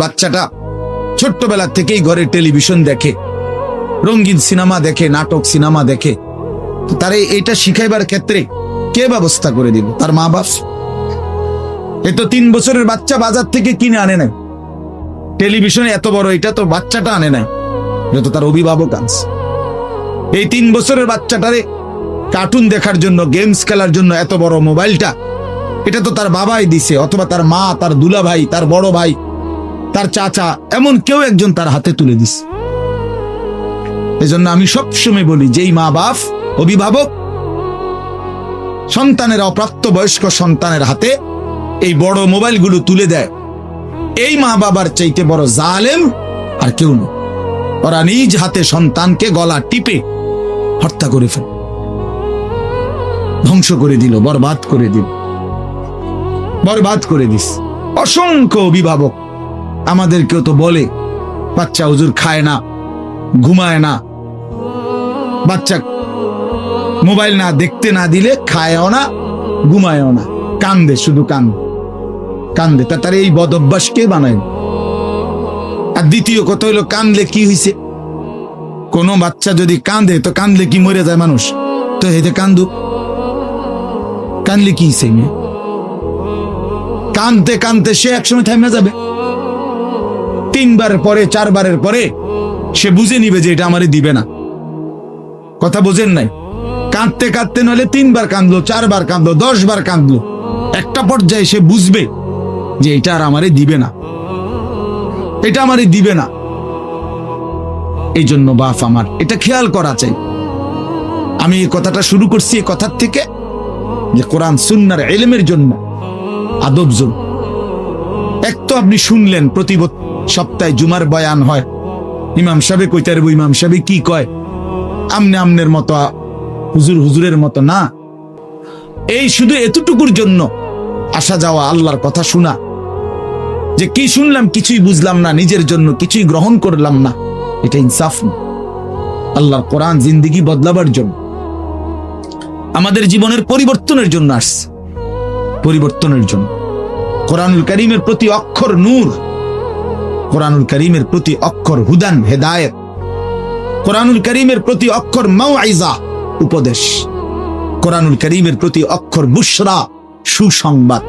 বাচ্চাটা ছোট্টবেলা থেকেই ঘরে টেলিভিশন দেখে, রঙিন সিনেমা দেখে, নাটক সিনেমা দেখে, তারে এটা শিখাইবার ক্ষেত্রে কে ব্যবস্থা করে দিল? তার মা বাপ। এ তো 3 বছরের বাচ্চা বাজার থেকে কিনে আনে নাই, টেলিভিশনে এত বড় এটা তো বাচ্চাটা আনে নাই, এটা তো তার অভিভাবক আনছে। এই 3 বছরের বাচ্চাটারে কার্টুন দেখার জন্য, গেমস খেলার জন্য এত বড় মোবাইলটা, এটা তো তার বাবাই দিছে, অথবা তার মা, তার দুলা ভাই, তার বড় ভাই, তার চাচা, এমন কেউ একজন তার হাতে তুলে দিছে। এজন্য আমি সবসময় বলি, যেই মা বাপ অভিভাবক সন্তানের, অপ্রাপ্তবয়স্ক সন্তানের হাতে এই বড় মোবাইলগুলো তুলে দেয়, এই মা বাবার চাইতে বড় জালেম আর কেউ নেই। ওরা নিজ হাতে সন্তানকে গলা টিপে হত্যা করে ফেলে, ধ্বংস করে দিল, বরবাদ করে দিল, বরবাদ করে দিস। অসংখ্য অভিভাবক আমাদেরকেও তো বলে, বাচ্চা হুজুর খায় না, ঘুমায় না, বাচ্চা মোবাইল না দেখতে না দিলে খায়ও না, ঘুমায়ও না, কান্দে, শুধু কান্দে। তার এই বদ অভ্যাস কে বানায়? আর দ্বিতীয় কথা হইলো, কান্দলে কি হয়েছে? কোন বাচ্চা যদি কান্দে, তো কান্দলে কি মরে যায় মানুষ? তো এতে কান্দু, কান্দলে কি হয়েছে? কানতে কানতে সে একসময় থেমে যাবে। 3 বারের পরে, 4 বারের পরে সে বুঝে নিবে যে এটা আমারে দিবে না। কথা বোঝেন নাই? কাঁদতে কাঁদতে নইলে 3 বার কাঁদলো, 4 বার কাঁদলো, 10 বার কাঁদলো, একটা পর্যায়ে সে বুঝবে যে এটা আর আমারে দিবে না, এটা আমারে দিবে না। এই জন্য বাপ আমার এটা খেয়াল করা চাই। আমি এই কথাটা শুরু করছি এই কথার থেকে যে কোরআন সুন্নাহর ইলমের জন্য আদব জোর। এক তো আপনি শুনলেন প্রতি সপ্তাহে জুমার বয়ান হয়, ইমাম সাহেব কইতে পারবো, ইমাম সাহেব কি কয়, আমনে আমনের মতো, হুজুর হুজুরের মতো না। এই শুধু এতটুকুর জন্য আসা যাওয়া, আল্লাহর কথা শোনা, যে কি শুনলাম কিছুই বুঝলাম না, নিজের জন্য কিছুই গ্রহণ করলাম না, এটা ইনসাফ না। আল্লাহর কোরআন জিন্দেগি বদলাবার জন্য, আমাদের জীবনের পরিবর্তনের জন্য আসছে, পরিবর্তনের জন্য। কোরআনুল কারীমের প্রতি অক্ষর নূর, কোরআনুল কারীমের প্রতি অক্ষর হুদান, হেদায়েত, কোরআনুল কারীমের প্রতি অক্ষর মাউইজা, উপদেশ, কোরআনুল কারীমের প্রতি অক্ষর বুশরা, সুসংবাদ,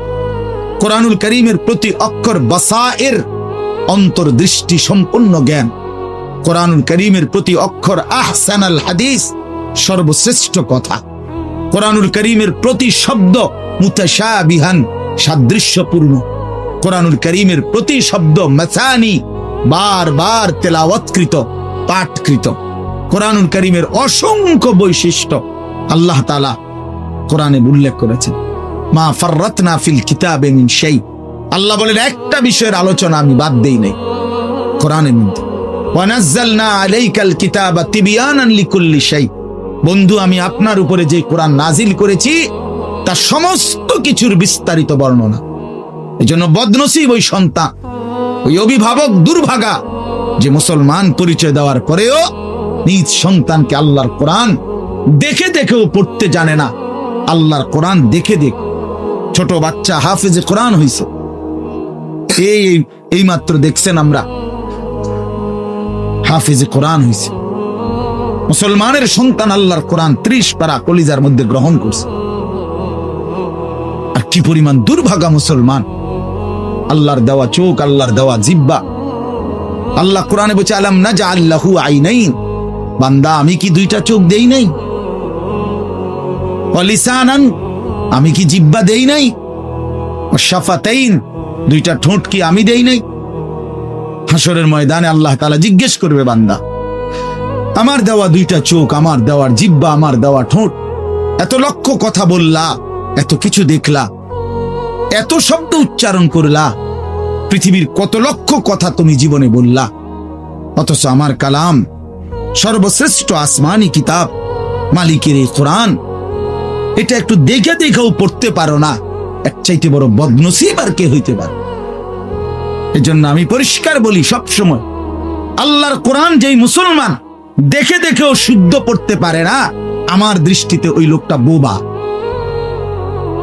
কোরআনুল কারীমের প্রতি অক্ষর বাসায়ের, অন্তর্দৃষ্টি সম্পন্ন জ্ঞান, কোরআনুল কারীমের প্রতি অক্ষর আহসানাল হাদিস, সর্বশ্রেষ্ঠ কথা, কোরআনুল কারীমের প্রতি শব্দ মুতাশাবিহান, সাদৃশ্যপূর্ণ, কোরআনুল কারীমের প্রতি শব্দ মাসানি, বারবার তেলাওয়াতকৃত, পাঠকৃত। কোরআনুল কারীমের অসংখ্য বৈশিষ্ট্য আল্লাহ তাআলা কোরআনে উল্লেখ করেছেন। মা ফাররাতনা ফিল কিতাবে মিন শাই, আল্লাহ বলেন একটা বিষয়ের আলোচনা আমি বাদ দেই নাই কোরআনের মধ্যে। ওয়া নাযালনা আলাইকাল কিতাবা তিবয়ানান লিকুল্লি শাই, বন্ধু আমি আপনার উপরে যে কোরআন নাজিল করেছি তার সমস্ত কিছুর বিস্তারিত বর্ণনা। এজন্য বদনসিব ওই সন্তান, ওই অভিভাবক দুর্ভাগা যে মুসলমান পরিচয় দেওয়ার পরেও নিজ সন্তানকে আল্লাহর কোরআন দেখে দেখেও পড়তে জানে না। আল্লাহর কোরআন দেখে দেখ ছোট বাচ্চা হাফেজে কোরআন হইছে, এই মাত্র দেখছেন আমরা হাফেজে কোরআন হইছে। মুসলমানের সন্তান আল্লাহর কোরআন 30 পারা কলিজার মধ্যে গ্রহণ করছে। আর কি পরিমাণ দুর্ভাগা মুসলমান! আল্লাহর দেওয়া চোখ, আল্লাহর দেওয়া জিহ্বা। আল্লাহ কোরআনে বলছে আলাম নাজআল লাহু আইনাইন, বান্দা আমি কি 2টা চোখ দেই নাই? ওয়া লিসানান, আমি কি জিহ্বা দেই নাই? ওয়া শাফাতাইন, 2টা ঠোঁট কি আমি দেই নাই? হাসরের ময়দানে আল্লাহ তাআলা জিজ্ঞেস করবে, বান্দা আমার দেওয়া 2টা চোখ, আমার দেওয়ার জিহ্বা, আমার দেওয়া ঠোঁট, এত লক্ষ কথা বললা, এত কিছু দেখলা, এত শব্দ উচ্চারণ করলা, পৃথিবীর কত লক্ষ কথা তুমি জীবনে বললা, অথচ আমার কালাম, সর্বশ্রেষ্ঠ আসমানি কিতাব, মালিকের এই কোরআন, এটা একটু দেখে দেখেও পড়তে পারো না, এক চাইতে বড় বদনসিব আর কে হইতে পারে? এজন্য আমি পরিষ্কার বলি সবসময়, আল্লাহর কোরআন যেই মুসলমান দেখে দেখেও শুদ্ধ পড়তে পারে না, আমার দৃষ্টিতে ওই লোকটা বোবা।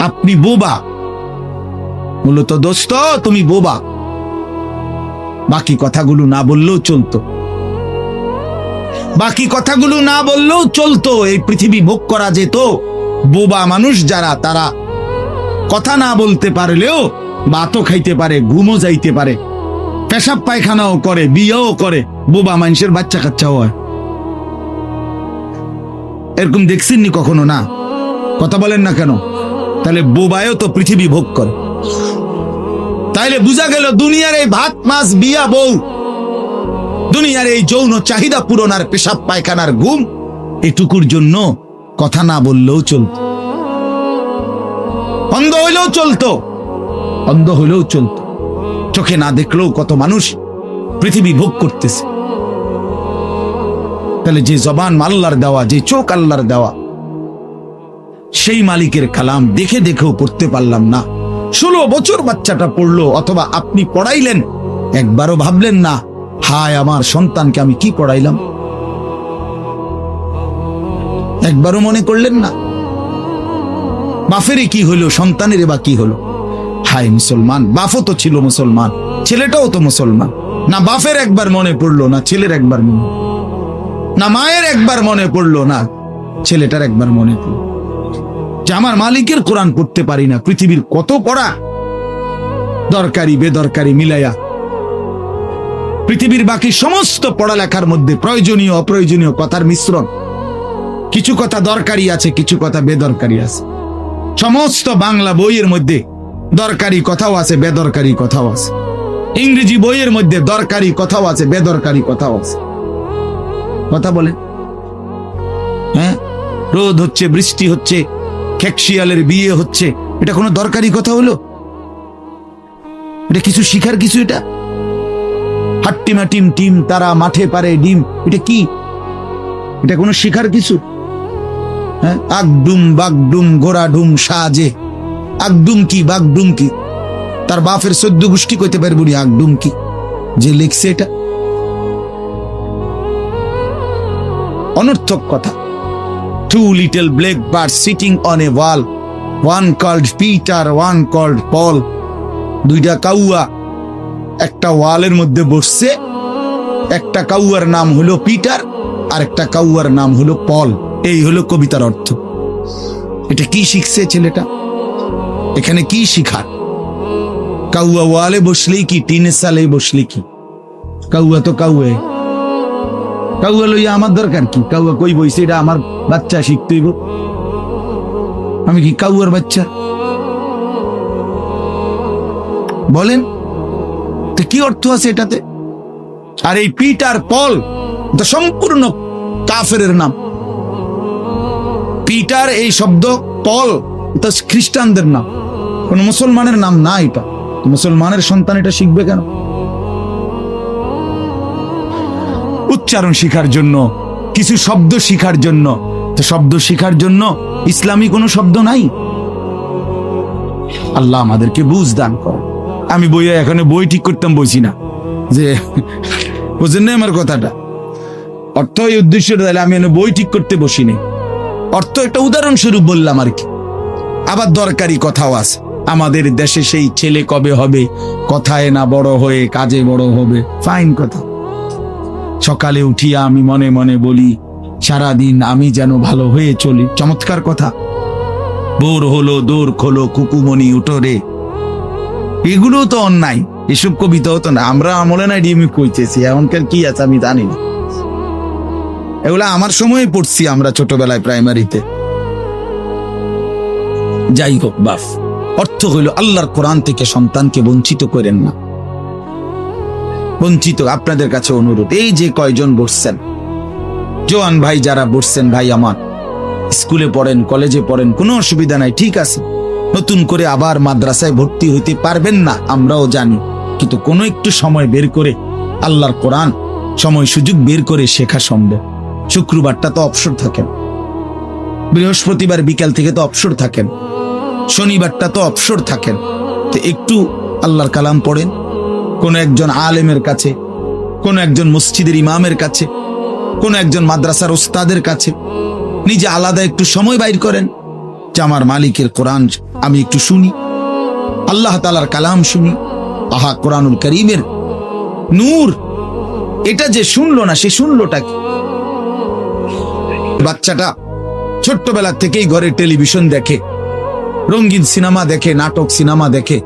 আপনি বোবা, মূলত দোস্ত তুমি বোবা। বাকি কথাগুলো না বললেও চলতো, বাকি কথাগুলো না বললেও চলতো, এই পৃথিবী ভোগ করা যেত। বোবা মানুষ যারা, তারা কথা না বলতে পারলেও ভাতও খাইতে পারে, ঘুমও যাইতে পারে, পেশাব পায়খানাও করে, বিয়েও করে, বোবা মানুষের বাচ্চা কাচ্চাও হয়। এরকম দেখছেননি কখনো? না, কথা বলেন না কেন? তাহলে বোবায়ও তো পৃথিবী ভোগ করে। তাইলে বোঝা গেল দুনিয়ার এই ভাত মাছ বিয়া বউ, দুনিয়ার এই যৌন চাহিদা পূরণ আর পেশাব পায়খানার ঘুম, এটুকুর জন্য কথা না বললেও চলতো, অন্ধ হইলেও চলতো, অন্ধ হইলেও চলতো। চোখে না দেখলেও কত মানুষ পৃথিবী ভোগ করতেছে। তাহলে যে জবান আল্লাহর দেওয়া, যে চোখ আল্লাহর দেওয়া, সেই মালিকের কালাম দেখে দেখেও পড়তে পারলাম না। 16 বছর বাচ্চাটা পড়লো, অথবা আপনি পড়াইলেন, একবারও ভাবলেন না, হায় আমার সন্তানকে আমি কি পড়াইলাম? একবারও মনে করলেন না? বাফেরই কি হলো, সন্তানের বা কি হলো? হায় মুসলমান, বাফও তো ছিল মুসলমান, ছেলেটাও তো মুসলমান। না বাফের একবার মনে পড়লো, না ছেলের একবার মনে, না মায়ের একবার মনে পড়লো, না ছেলেটার একবার মনে পড়লো যে আমার মালিকের কোরআন পড়তে পারি না। পৃথিবীর কত পড়া, দরকারি বেদরকারি মিলাইয়া, পৃথিবীর বাকি সমস্ত পড়ালেখার মধ্যে প্রয়োজনীয় অপ্রয়োজনীয় কথার মিশ্রণ। কিছু কথা দরকারি আছে, কিছু কথা বেদরকারি আছে। সমস্ত বাংলা বইয়ের মধ্যে দরকারি কথাও আছে, বেদরকারি কথাও আছে। ইংরেজি বইয়ের মধ্যে দরকারি কথাও আছে, বেদরকারি কথাও আছে। কথা বলে, হ্যাঁ, রোদ হচ্ছে, বৃষ্টি হচ্ছে, খেকশিয়ালের বিয়ে হচ্ছে, এটা কোনো দরকারি কথা হলো? এটা কিছু শিখার কিছু? এটা হাট্টিমা টিম টিম তারা মাঠে পারে ডিম, এটা কি? এটা কোনো শিখার কিছু? হ্যাঁ, আগডুম বাগডুম গোড়া ডুম সাজে, আগডুম কি বাগডুম কি? তার বাপের 14 গোষ্ঠী কইতে পারবো নি আগডুম কি? যে লিখছে এটা অনর্থক কথা। Two little black birds sitting on a wall, one called Peter, one called Paul. দুইটা কাউয়া একটা ওয়ালের মধ্যে বসছে, একটা কাউয়ার নাম হলো পিটার আর একটা কাউয়ার নাম হলো পল। এই হলো কবিতার অর্থ। এটা কি শিখছে ছেলেটা? এখানে কি শিখার? কাউয়া ওয়ালে বসলেই কি, টিনের সালে বসলে কি? কাউয়া তো কাউয়া, কাউয়া লইয়া আমার দরকার কি? কাউয়া কই বইছে, এটা আমার বাচ্চা শিখতে হইব। আমি কি কাউয়ার বাচ্চা? বলেন তো কি অর্থ আছে এটাতে? আর এই পিটার পল তো সম্পূর্ণ কাফেরের নাম। পিটার এই শব্দ, পল তো খ্রিস্টানদের নাম, কোন মুসলমানের নাম না। এটা মুসলমানের সন্তান, এটা শিখবে কেন? উচ্চারণ শিখার জন্য, কিছু শব্দ শিখার জন্য। তো শব্দ শিখার জন্য ইসলামী কোনো শব্দ নাই? আল্লাহ আমাদেরকে বুঝ দান করে। আমি বইয়ে এখানে বই ঠিক করতাম বলছি না, যে বুঝেন না আমার কথাটা। অর্থ এই উদ্দেশ্য, আমি বই ঠিক করতে বসিনি, অর্থ একটা উদাহরণস্বরূপ বললাম আর কি। আবার দরকারি কথাও আছে। আমাদের দেশে সেই ছেলে কবে হবে, কথায় না বড় হয়ে কাজে বড় হবে, ফাইন কথা। সকালে উঠিয়া আমি মনে মনে বলি, সারাদিন আমি যেন ভালো হয়ে চলি, চমৎকার কথা। বোর হলো দৌড় খোলো কুকুমনি উঠোরে, এগুলো তো অন্যায়। এসব কবিতাও তো না, আমরা আমলে না ডিমি কইতেছি, এমনকার কি আছে আমি জানি না। এগুলা আমার সময়ে পড়ছি আমরা ছোটবেলায় প্রাইমারিতে। যাই হোক বাফ, অর্থ হইল আল্লাহর কোরআন থেকে সন্তানকে বঞ্চিত করেন না। বঞ্চিত, আপনাদের কাছে অনুরোধ, এই যে কয়জন বসছেন, জোয়ান ভাই যারা বসছেন, ভাই আমার, স্কুলে পড়েন, কলেজে পড়েন, কোনো অসুবিধা নাই, ঠিক আছে। নতুন করে আবার মাদ্রাসায় ভর্তি হইতে পারবেন না, আমরাও জানি, কিন্তু কোনো একটু সময় বের করে আল্লাহর কোরআন সময় সুযোগ বের করে শেখা সম্ভব। শুক্রবারটা তো অবসর থাকেন, বৃহস্পতিবার বিকাল থেকে তো অবসর থাকেন, শনিবারটা তো অবসর থাকেন। তো একটু আল্লাহর কালাম পড়েন, কোন একজন আলেমের কাছে, কোন একজন মসজিদের ইমামের কাছে, কোন একজন মাদ্রাসার ওস্তাদের কাছে, নিজে আলাদা একটু সময় বাইর করেন যে আমার মালিকের কোরআন আমি একটু শুনি, আল্লাহ তাআলার কালাম শুনি। আহা, কোরআনুল কারীমের নূর, এটা যে শুনলো না সে শুনলোটা কি? বাচ্চাটা ছোট্টবেলা থেকেই ঘরে টেলিভিশন দেখে, রঙিন সিনেমা দেখে, নাটক সিনেমা দেখে।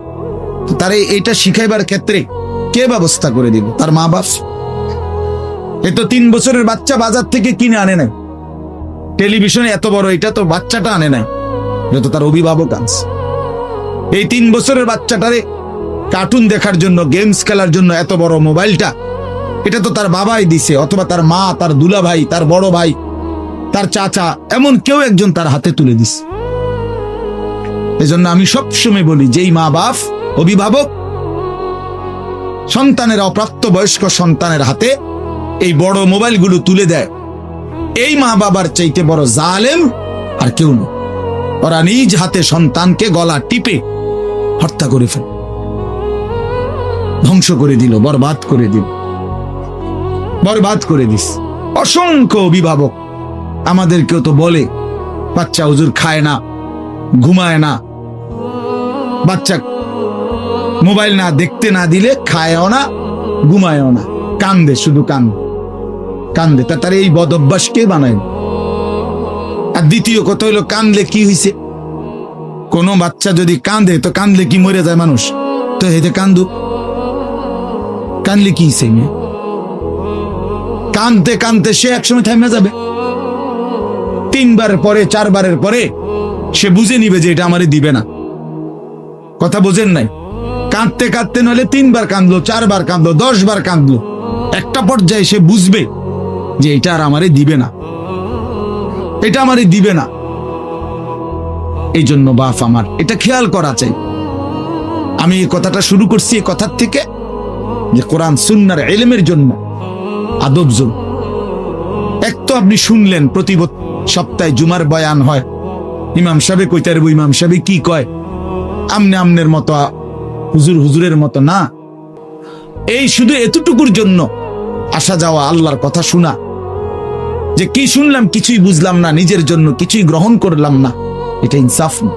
তারে এটা শিখাইবার ক্ষেত্রে কে ব্যবস্থা করে দিল? তার মা বাপ। এ তো 3 বছরের বাচ্চা বাজার থেকে কিনে আনে নাই। টেলিভিশনে এত বড় এটা তো বাচ্চাটা আনে নাই, এটা তো তার অভিভাবক আনছে। এই 3 বছরের বাচ্চাটারে কার্টুন দেখার জন্য, গেমস খেলার জন্য এত বড় মোবাইলটা, এটা তো তার বাবাই দিছে, অথবা তার মা, তার দুলা ভাই, তার বড় ভাই, তার চাচা, এমন কেউ একজন তার হাতে তুলে দিছে। এজন্য আমি সবসময় বলি, যেই মা বাপ, অভিভাবক সন্তানের, অপ্রাপ্ত বয়স্ক সন্তানের হাতে এই বড় মোবাইলগুলো তুলে দেয়, এই মা বাবার চাইতে বড় জালেম আর কেউ নেই। ওরা নিজ হাতে সন্তানকে গলা টিপে হত্যা করে ফেলে, ধ্বংস করে দিল, বরবাদ করে দিল, বরবাদ করে দিস। অসংখ্য অভিভাবক আমাদেরকেও তো বলে, বাচ্চা হুজুর খায় না, ঘুমায় না, বাচ্চা মোবাইল না দেখতে না দিলে খায়ও না, ঘুমায়ও না, কান্দে, শুধু কান্দে। তার এই বদ অভ্যাস কে বানায়? আর দ্বিতীয় কথা হইলো, কান্দলে কি হইছে? কোন বাচ্চা যদি কান্দে, তো কান্দলে কি মরে যায় মানুষ? তো হেতে কান্দলে কি হইছে? কানতে কানতে সে একসময় থেমে যাবে। 3 বার পরে, 4 বারের পরে সে বুঝে নিবে যে এটা আমারে দিবে না। কথা বোঝেন নাই? কাঁদতে কাঁদতে নইলে 3 বার কাঁদলো, 4 বার কাঁদলো, 10 বার কাঁদলো, একটা পর্যায়ে সে বুঝবে যে এটা আর আমারে দিবে না, এটা আমারে দিবে না। এই জন্য বাপ আমার এটা খেয়াল করা চাই। আমি এই কথাটা শুরু করছি এই কথার থেকে, যে কোরআন সুন্নাহর ইলমের জন্য আদব জন্য। এক তো আপনি শুনলেন প্রতি সপ্তাহে জুমার বয়ান হয়, ইমাম সাহেব কইতে পারবো, ইমাম সাহেব কি কয়, আমনের মতো, হুজুরের মতো না। এই শুধু এতটুকুর জন্য আসা যাওয়া, আল্লাহর কথা শোনা, যে কি শুনলাম কিছুই বুঝলাম না, নিজের জন্য কিছুই গ্রহণ করলাম না, এটা ইনসাফ না।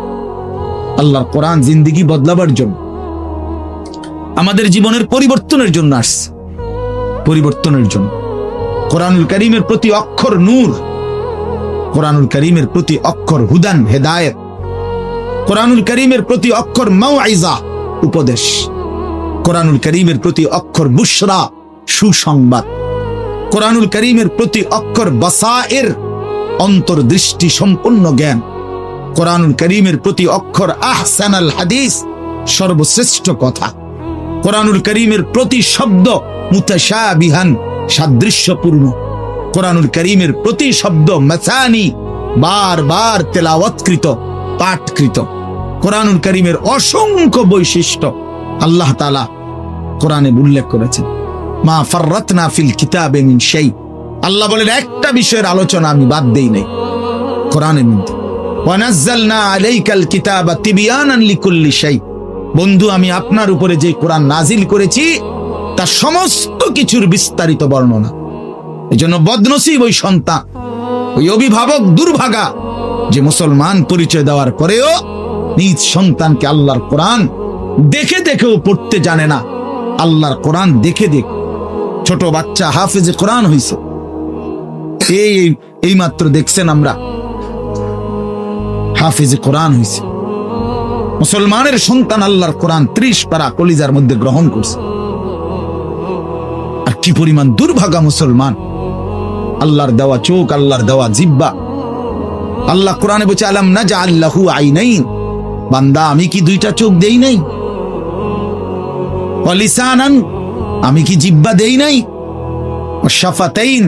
আল্লাহর কোরআন জিন্দেগি বদলাবার জন্য, আমাদের জীবনের পরিবর্তনের জন্য আসছে, পরিবর্তনের জন্য। কোরআনুল কারীমের প্রতি অক্ষর নূর, কোরআনুল কারীমের প্রতি অক্ষর হুদান, হেদায়েত, কোরআনুল কারীমের প্রতি অক্ষর মাউইজা, উপদেশ, কোরআনুল কারীমের প্রতি অক্ষর বুশরা, সুসংবাদ, কোরআনুল কারীমের প্রতি অক্ষর বাসায়ের, অন্তর্দৃষ্টি সম্পন্ন জ্ঞান, কোরআনুল কারীমের প্রতি অক্ষর আহসানাল হাদিস, সর্বশ্রেষ্ঠ কথা, কোরআনুল কারীমের প্রতি শব্দ মুতাশাবিহান, সাদৃশ্যপূর্ণ, কোরআনুল কারীমের প্রতি শব্দ মাসানি, বারবার তেলাওয়াতকৃত, পাঠকৃত। কোরআনুল কারীমের অসংখ্য বৈশিষ্ট্য আল্লাহ তাআলা কোরআনে উল্লেখ করেছেন। মা ফাররাতনা ফিল কিতাবে মিন শাই, আল্লাহ বলেন একটা বিষয়ের আলোচনা আমি বাদ দেই নাই কোরআনের মধ্যে। ওয়া নাযালনা আলাইকাল কিতাবা তিবয়ানান লিকুল্লি শাই, বন্ধু আমি আপনার উপরে যে কোরআন নাজিল করেছি তার সমস্ত কিছুর বিস্তারিত বর্ণনা। এজন্য বদনসিব ওই সন্তান, ওই অভিভাবক দুর্ভাগা, যে মুসলমান পরিচয় দেওয়ার পরেও নিজ সন্তানকে আল্লাহর কোরআন দেখে দেখেও পড়তে জানে না। আল্লাহর কোরআন দেখে ছোট বাচ্চা হাফেজে কোরআন হইছে, এই মাত্র দেখছেন আমরা, হাফেজে কোরআন হইছে। মুসলমানের সন্তান আল্লাহর কোরআন 30 পারা কলিজার মধ্যে গ্রহণ করছে। আর কি পরিমাণ দুর্ভাগা মুসলমান! আল্লাহর দেওয়া চোখ, আল্লাহর দেওয়া জিহ্বা। আল্লাহ কোরআনে বলছে আলাম নাজআল লাহু আইনাইন, বান্দা আমি কি 2টা চোখ দেই নাই? ওয়া লিসানান, আমি কি জিহ্বা দেই নাই? ওয়া শাফাতাইন,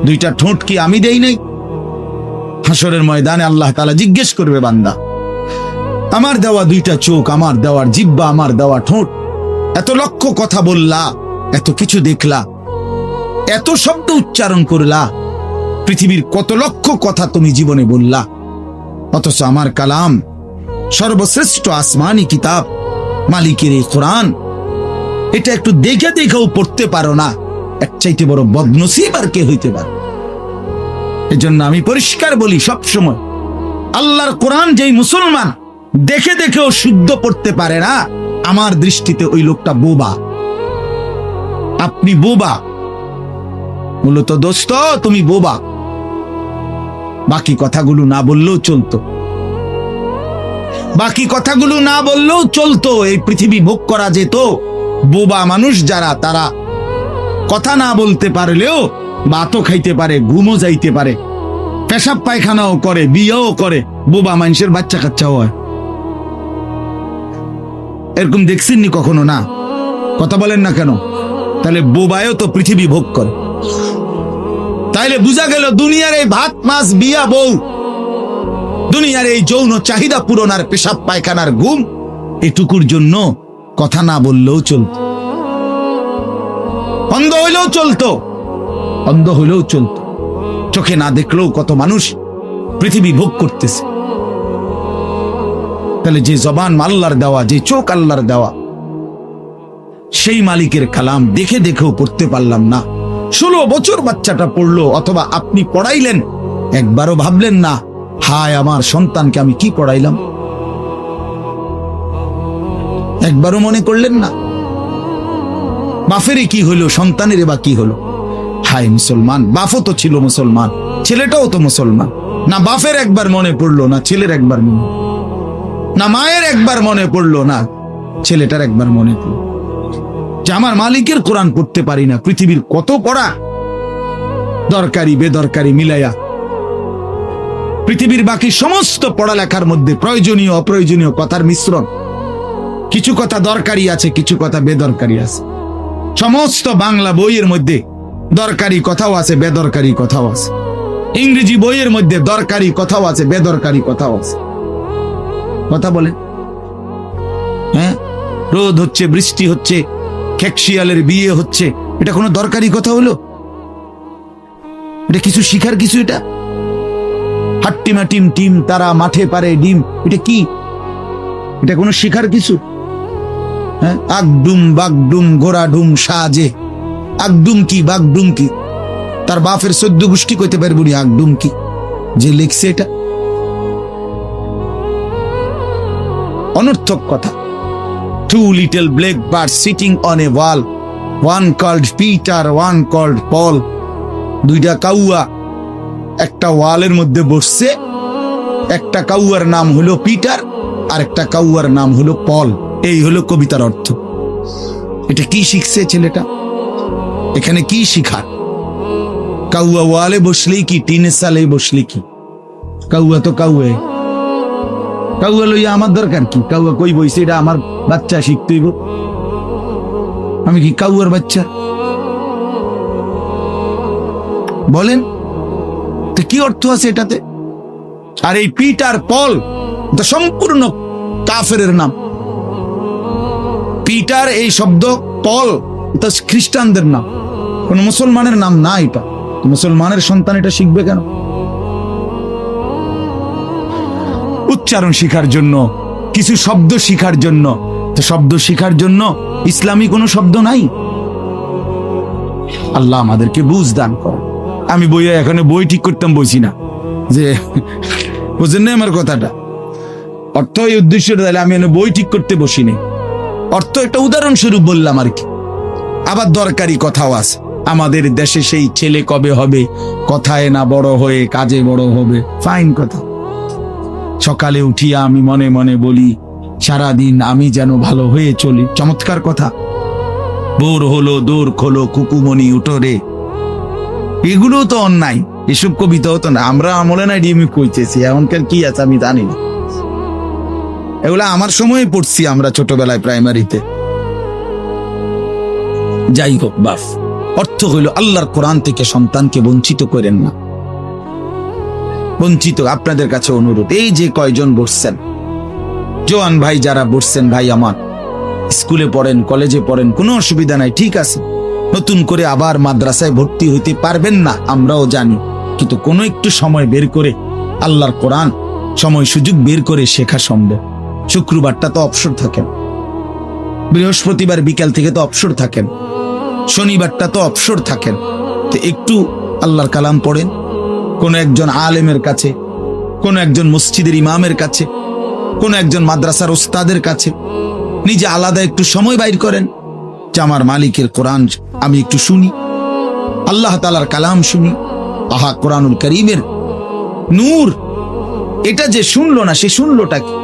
2টা ঠোঁট কি আমি দেই নাই? হাসরের ময়দানে আল্লাহ তাআলা জিজ্ঞেস করবে, বান্দা আমার দেওয়া 2টা চোখ, আমার দেওয়ার জিহ্বা, আমার দেওয়া ঠোঁট, এত লক্ষ কথা বললা, এত কিছু দেখলা, এত শব্দ উচ্চারণ করলা, পৃথিবীর কত লক্ষ কথা তুমি জীবনে বললা, অথচ আমার কালাম, সর্বশ্রেষ্ঠ আসমানি কিতাব, মালিকের এই কোরআন, এটা একটু দেখে দেখেও পড়তে পারো না। এক চাইতে বড় বদনসিব আর কে হইতে পারে? এজন্য আমি পরিষ্কার বলি সবসময়, আল্লাহর কোরআন যেই মুসলমান দেখে দেখেও শুদ্ধ পড়তে পারে না, আমার দৃষ্টিতে ওই লোকটা বোবা। আপনি বোবা, মূলত দোস্ত তুমি বোবা। বাকি কথাগুলো না বললেও চলতো, বাকি কথাগুলো না বললেও চলতো, এই পৃথিবী ভোগ করা যেত। বোবা মানুষ যারা, তারা কথা না বলতে পারলেও ভাতও খাইতে পারে, ঘুমও যাইতে পারে, পেশাব পায়খানাও করে, বিয়েও করে, বোবা মানুষের বাচ্চা কাচ্চাও হয়। এরকম দেখছেননি কখনো? না, কথা বলেন না কেন? তাহলে বোবায়ও তো পৃথিবী ভোগ করে। তাইলে বোঝা গেল দুনিয়ার এই ভাত মাছ বিয়া বউ, দুনিয়ার এই যৌন চাহিদা পূরণ আর পেশাব পায়খানার ঘুম, এটুকুর জন্য কথা না বললেও চলতো, অন্ধ হইলেও চলতো, অন্ধ হইলেও চলতো। চোখে না দেখলেও কত মানুষ পৃথিবী ভোগ করতেছে। তাহলে যে জবান আল্লাহর দেওয়া, যে চোখ আল্লাহর দেওয়া, সেই মালিকের কালাম দেখে দেখেও পড়তে পারলাম না। 16 বছর বাচ্চাটা পড়লো, অথবা আপনি পড়াইলেন, একবারও ভাবলেন না হায় আমার সন্তানকে আমি কি পড়াইলাম? একবারও মনে করলেন না বাফেরই কি হলো, সন্তানের বা কি হলো? হায় মুসলমান, বাফও তো ছিল মুসলমান, ছেলেটাও তো মুসলমান। না বাফের একবার মনে পড়লো, না ছেলের একবার মনে, না মায়ের একবার মনে পড়লো, না ছেলেটার একবার মনে পড়লো যে আমার মালিকের কোরআন পড়তে পারি না। পৃথিবীর কত পড়া, দরকারি বেদরকারি মিলাইয়া পৃথিবীর বাকি সমস্ত পড়ালেখার মধ্যে প্রয়োজনীয় অপ্রয়োজনীয় কথার মিশ্রণ। কিছু কথা দরকারি আছে, কিছু কথা বেদরকারি আছে। সমস্ত বাংলা বইয়ের মধ্যে দরকারি কথাও আছে, বেদরকারি কথাও আছে। ইংরেজি বইয়ের মধ্যে দরকারি কথাও আছে, বেদরকারি কথাও আছে। কথা বলে, হ্যাঁ, রোদ হচ্ছে, বৃষ্টি হচ্ছে, খেকশিয়ালের বিয়ে হচ্ছে, এটা কোনো দরকারি কথা হলো? এটা কিছু শিখার কিছু? এটা হাট্টিমা টিম টিম তারা মাঠে পারে ডিম, এটা কি? এটা কোনো শিখার কিছু? হ্যাঁ, আগডুম বাগডুম ঘোড়া ডুম সাজে, আগডুম কি বাগডুম কি? তার বাপের 14 গোষ্ঠী কইতে পারবো না আগডুম কি। যে লিখছে এটা অনর্থক কথা। 2 little black birds sitting on a wall, one called Peter, one called Paul. দুইটা কাউয়া একটা ওয়ালের মধ্যে বসছে, একটা কাউয়ার নাম হলো পিটার আর একটা কাউয়ার নাম হলো পল। এই হলো কবিতার অর্থ। এটা কি শিখছে ছেলেটা? এখানে কি শিখার? কাউয়া ওয়ালে বসলেই কি, টিনের সালে বসলে কি? কাউয়া তো কাউয়া, কাউয়া লইয়া আমার দরকার কি? কাউয়া কই বইছে, এটা আমার বাচ্চা শিখতেইব। আমি কি কাউয়ার বাচ্চা? বলেন তো কি অর্থ আছে এটাতে? আর এই পিটার পল তো সম্পূর্ণ কাফেরের নাম। পিটার এই শব্দ, পল এটা খ্রিস্টানদের নাম, কোন মুসলমানের নাম না। এটা মুসলমানের সন্তান, এটা শিখবে কেন? উচ্চারণ শিখার জন্য, কিছু শব্দ শিখার জন্য। তো শব্দ শিখার জন্য ইসলামী কোনো শব্দ নাই? আল্লাহ আমাদেরকে বুঝ দান করে। আমি বইয়ে এখানে বই ঠিক করতাম বইছি না, যে বুঝেন না আমার কথাটা। অর্থ এই উদ্দেশ্য, আমি বই ঠিক করতে বসিনি, অর্থ একটা উদাহরণস্বরূপ বললাম আর কি। আবার দরকারি কথাও আছে। আমাদের দেশে সেই ছেলে কবে হবে, কথায় না বড় হয়ে কাজে বড় হবে। ফাইন কথা। সকালে উঠিয়া আমি মনে মনে বলি, সারাদিন আমি যেন ভালো হয়ে চলি। চমৎকার কথা। বোর হলো দৌড় খোলো কুকুমনি উঠোরে, এগুলো তো অন্যায়। এসব কবিতাও তো না, আমরা আমলে না ডিএমি কইতেছি। এমনকার কি আছে আমি জানি না, এগুলা আমার সময়ে পড়ছি আমরা ছোটবেলায় প্রাইমারিতে। যাই হোক বাফ, অর্থ হইল আল্লাহর কোরআন থেকে সন্তানকে বঞ্চিত করেন না। বঞ্চিত আপনাদের কাছে অনুরোধ, এই যে কয়জন বসছেন, জোয়ান ভাই যারা বসছেন, ভাই আমার স্কুলে পড়েন, কলেজে পড়েন, কোনো অসুবিধা নাই, ঠিক আছে। নতুন করে আবার মাদ্রাসায় ভর্তি হইতে পারবেন না, আমরাও জানি, কিন্তু কোনো একটু সময় বের করে আল্লাহর কোরআন সময় সুযোগ বের করে শেখা সম্ভব। শুক্রবারটা তো অবসর থাকেন, বৃহস্পতিবার বিকাল থেকে তো অবসর থাকেন, শনিবারটা তো অবসর থাকেন। তো একটু আল্লাহর কালাম পড়েন, কোন একজন আলেমের কাছে, কোন একজন মসজিদের ইমামের কাছে, কোন একজন মাদ্রাসার ওস্তাদের কাছে, নিজে আলাদা একটু সময় বাইর করেন। যে আমার মালিকের কোরআন আমি একটু শুনি, আল্লাহ তাআলার কালাম শুনি। আহা, কোরআনুল কারীমের নূর, এটা যে শুনলো না সে শুনলোটা কি?